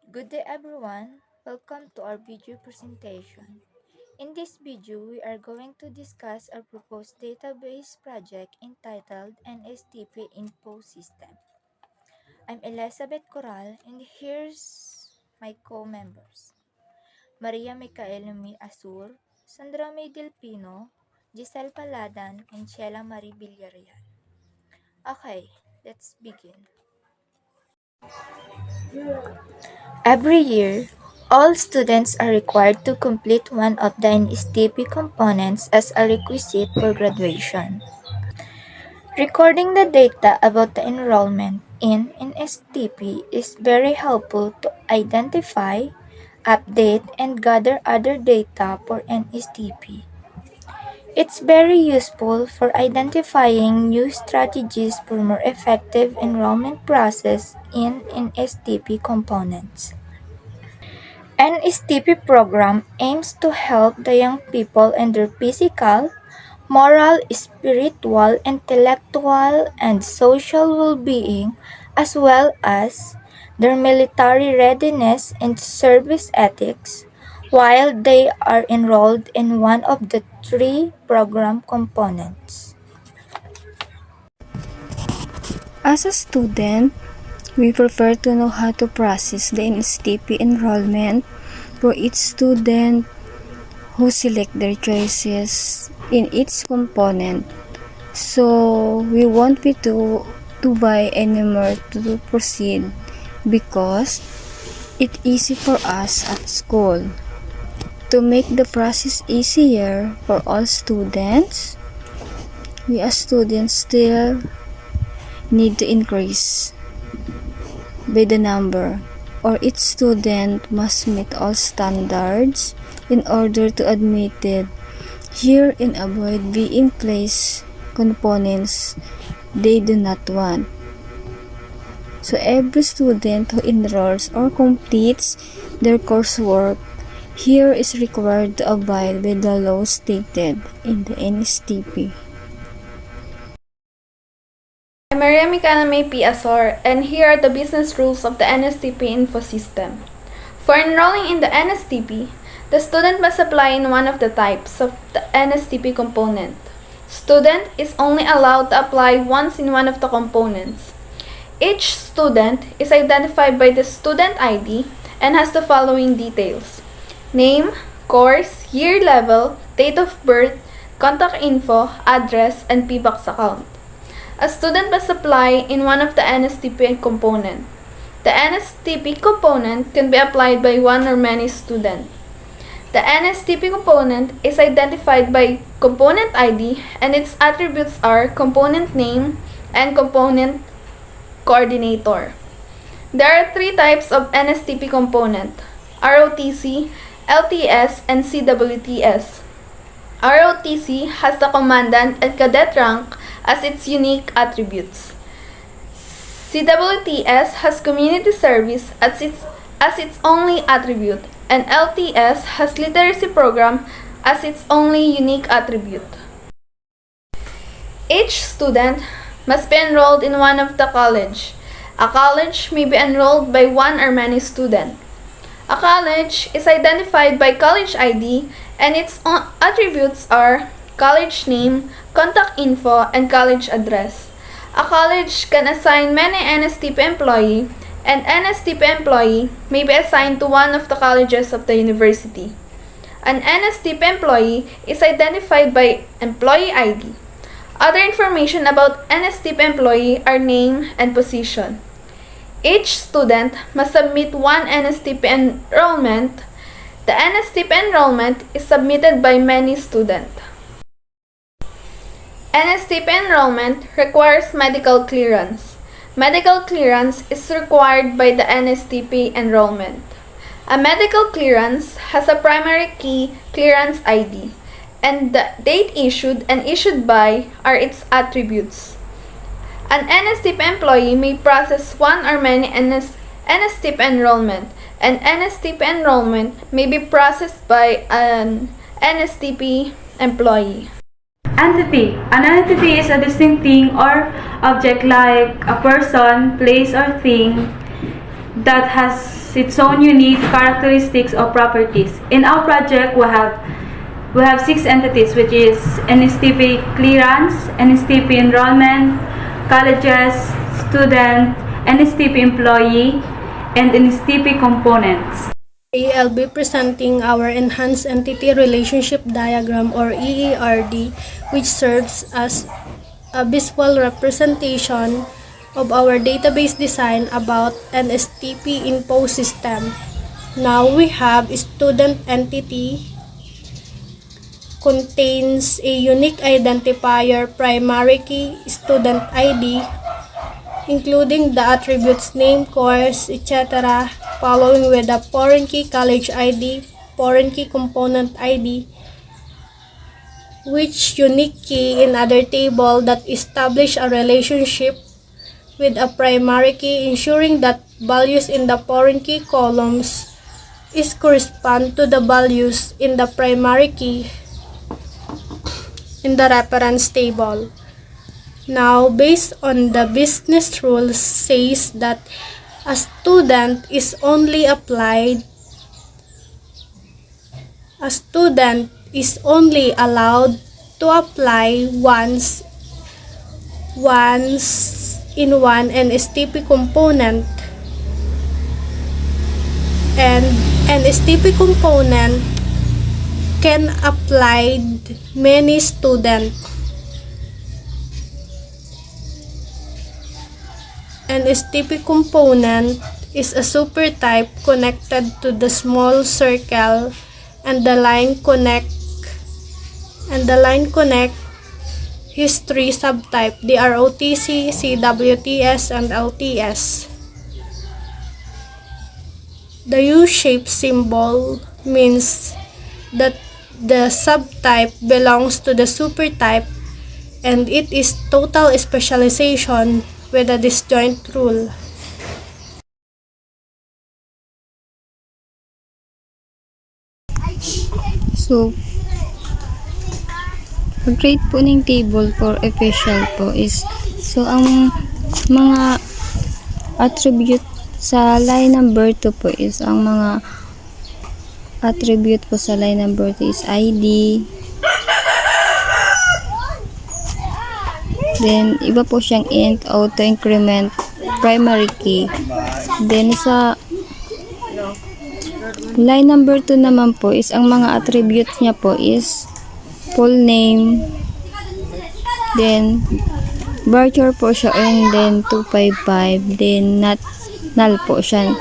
Good day everyone, welcome to our video presentation. In this video, we are going to discuss our proposed database project entitled NSTP Info System. I'm Elizabeth Coral and here's my co-members. Maria Micaelumi Asur, Sandra May Delpino, Giselle Paladan, and Sheila Marie Villarreal. Okay, let's begin. Every year, all students are required to complete one of the NSTP components as a requisite for graduation. Recording the data about the enrollment in NSTP is very helpful to identify, update, and gather other data for NSTP. It's very useful for identifying new strategies for more effective enrollment process in NSTP components. An STP program aims to help the young people in their physical, moral, spiritual, intellectual, and social well-being, as well as their military readiness and service ethics, while they are enrolled in one of the three program components. As a student, we prefer to know how to process the NSTP enrollment for each student who select their choices in each component. So we won't be to buy any more to proceed because it's easy for us at school. To make the process easier for all students, we as students still need to increase by the number, or each student must meet all standards in order to admitted here and avoid being placed components they do not want. So every student who enrolls or completes their coursework here is required to abide by the laws stated in the NSTP. I'm Maria Micaelumi P. Asor, and here are the business rules of the NSTP info system. For enrolling in the NSTP, the student must apply in one of the types of the NSTP component. Student is only allowed to apply once in one of the components. Each student is identified by the student ID and has the following details: name, course, year level, date of birth, contact info, address, and PBOX account. A student must apply in one of the NSTP component. The NSTP component can be applied by one or many students. The NSTP component is identified by component ID and its attributes are component name and component coordinator. There are three types of NSTP component: ROTC, LTS, and CWTS. ROTC has the commandant and cadet rank as its unique attributes. CWTS has community service as its only attribute, and LTS has literacy program as its only unique attribute. Each student must be enrolled in one of the college. A college may be enrolled by one or many students. A college is identified by college ID and its attributes are college name, contact info, and college address. A college can assign many NSTP employee, and NSTP employee may be assigned to one of the colleges of the university. An NSTP employee is identified by employee ID. Other information about NSTP employee are name and position. Each student must submit one NSTP enrollment. The NSTP enrollment is submitted by many students. NSTP enrollment requires medical clearance. Medical clearance is required by the NSTP enrollment. A medical clearance has a primary key clearance ID, and the date issued and issued by are its attributes. An NSTP employee may process one or many NSTP enrollment, and NSTP enrollment may be processed by an NSTP employee. Entity. An entity is a distinct thing or object like a person, place, or thing that has its own unique characteristics or properties. In our project, we have 6 entities, which is NSTP clearance, NSTP enrollment, colleges, student, NSTP employee, and NSTP components. I'll be presenting our Enhanced Entity Relationship Diagram or EERD, which serves as a visual representation of our database design about an STP info system. Now we have student entity contains a unique identifier, primary key, student ID, including the attributes name, course, etc., following with the foreign key college ID, foreign key component ID, which unique key in other table that establish a relationship with a primary key, ensuring that values in the foreign key columns is correspond to the values in the primary key in the reference table. Now, based on the business rules says that a student is only allowed to apply once in one NSTP component, and an STP component can apply many students. An STP component is a supertype connected to the small circle, and the line connect history subtype, the ROTC, CWTS, and LTS. The U-shaped symbol means that the subtype belongs to the supertype, and it is total specialization with a disjoint rule. So, pag-create po ng table for official po is, so ang mga attribute sa line number 2 po is, ang mga attribute po sa line number 2 is ID, then iba po siyang int, auto increment, primary key. Then sa line number 2 naman po is, ang mga attributes niya po is full name, then varchar po siya, and then 255, then not null po siya.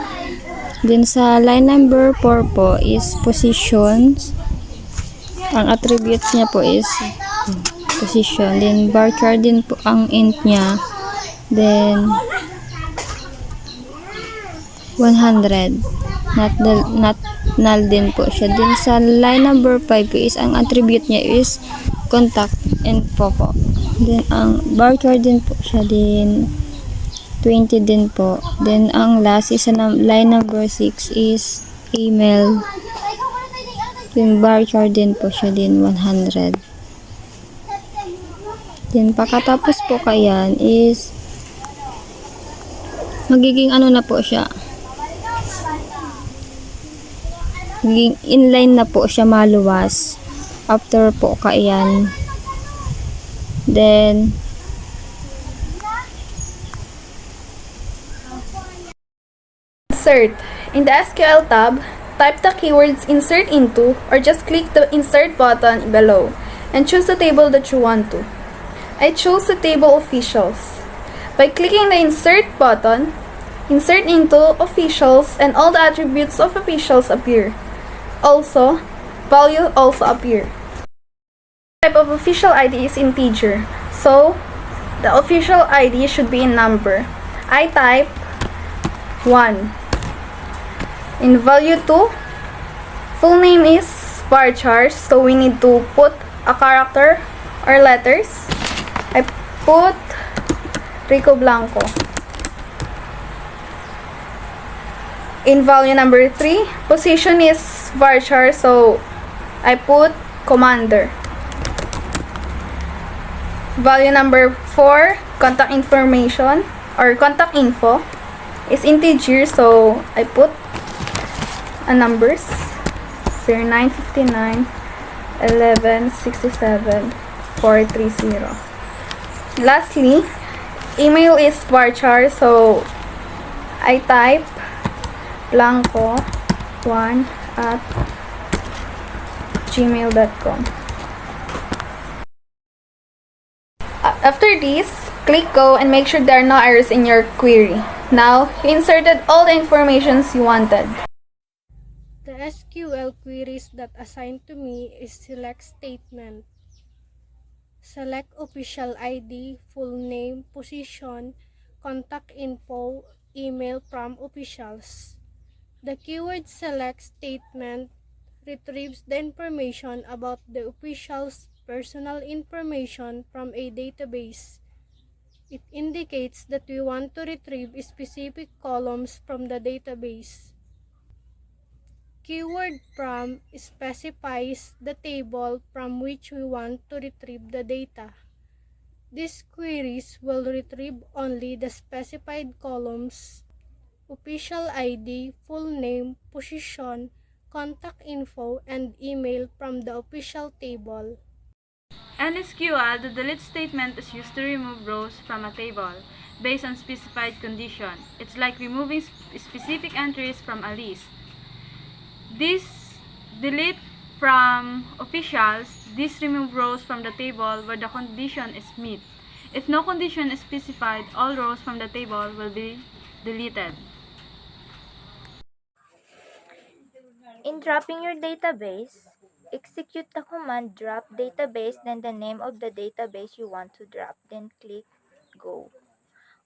Then sa line number 4 po is positions, ang attributes niya po is position, then varchar din po ang int niya, then 100, not null din po siya. Then sa line number 5 is, ang attribute niya is contact info po, then ang varchar din po siya, din 20 din po. Then ang last is sa line number 6 is email, then varchar din po siya, din 100. Then pagkatapos po kayan is magiging ano na po siya, magiging inline na po siya, maluwas after po kayan. Then Insert. In the SQL tab, type the keywords insert into, or just click the insert button below and choose the table that you want to. I chose the table officials. By clicking the insert button, insert into officials, and all the attributes of officials appear. Also, value also appear. The type of official ID is integer, so the official ID should be in number. I type 1. In value 2, full name is varchar, so we need to put a character or letters. I put Rico Blanco. In value number 3, position is varchar, so I put commander. Value number 4, contact information or contact info is integer, so I put numbers 0959 1167 430. Lastly, email is varchar, so I type blanco1@gmail.com. After this, click go and make sure there are no errors in your query. Now, you inserted all the informations you wanted. The SQL queries that assigned to me is select statement. Select official ID, full name, position, contact info, email from officials. The keyword select statement retrieves the information about the official's personal information from a database. It indicates that we want to retrieve specific columns from the database. Keyword from specifies the table from which we want to retrieve the data. These queries will retrieve only the specified columns: official ID, full name, position, contact info, and email from the official table. In SQL, the delete statement is used to remove rows from a table based on specified condition. It's like removing specific entries from a list. This delete from officials, this remove rows from the table where the condition is met. If no condition is specified, all rows from the table will be deleted. In dropping your database, execute the command drop database, then the name of the database you want to drop, then click go.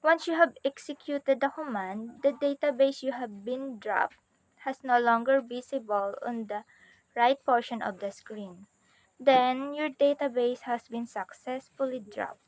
Once you have executed the command, the database you have been dropped has no longer visible on the right portion of the screen. Then your database has been successfully dropped.